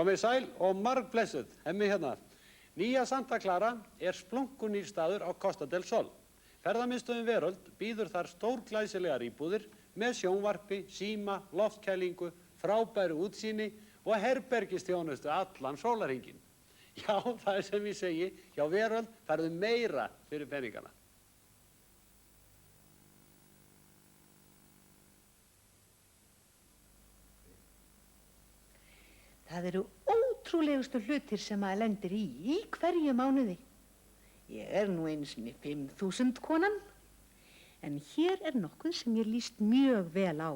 Komið sæl og margblessuð, hemmi hérna. Nýja Santa Clara splunkunýr staður á Costa del Sol. Ferðamiðstöðin Veröld býður þar stórglæsilegar íbúðir með sjónvarpi, síma, loftkælingu, frábæru útsýni og herbergisþjónustu allan sólarhringinn. Já, það sem ég segi, hjá Veröld færðu meira fyrir peningana. Það eru ótrúlegustu hlutir sem maður lendir í hverju mánuði. Ég nú einu sinni 5.000 konan, en hér nokkuð sem ég líst mjög vel á.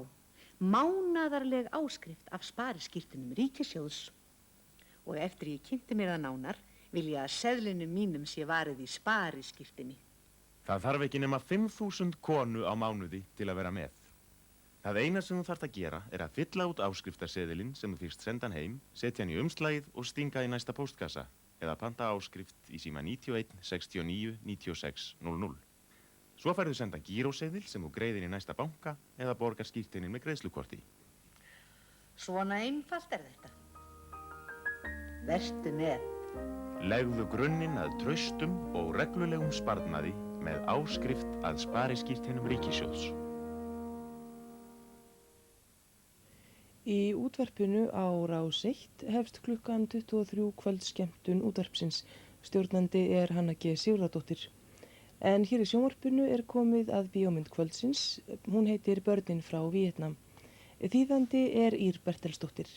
Mánaðarleg áskrift af spariskírteinum ríkissjóðs. Og eftir ég kynnti mér það nánar, vil ég að seðlinum mínum sé varið í spariskírteini. Það þarf ekki nema 5.000 konu á mánuði til að vera með. Það eina sem þú þarft að gera að fylla út áskriftarseðilinn sem þú fyrst sendan heim, setja hann í umslagið og stinga í næsta póstkassa eða panta áskrift í síma 91 69 96 00. Svo færðu senda gíróseðil sem þú greiðir í næsta banka eða borgar skírteinin með greiðslukorti. Svona einfalt þetta. Vertu með. Legðu grunninn að traustum og reglulegum sparnaði með áskrift að spariskírteinum ríkissjóðs. Í útvarpinu á Rás 1 hefst klukkan 23 kvöldskemmtun útvarpsins. Stjórnandi Hanna G. Sigurðardóttir. En hér í sjónvarpinu komið að bíómynd kvöldsins. Hún heitir Börnin frá Víetnam. Þýðandi Ýr Bertelsdóttir.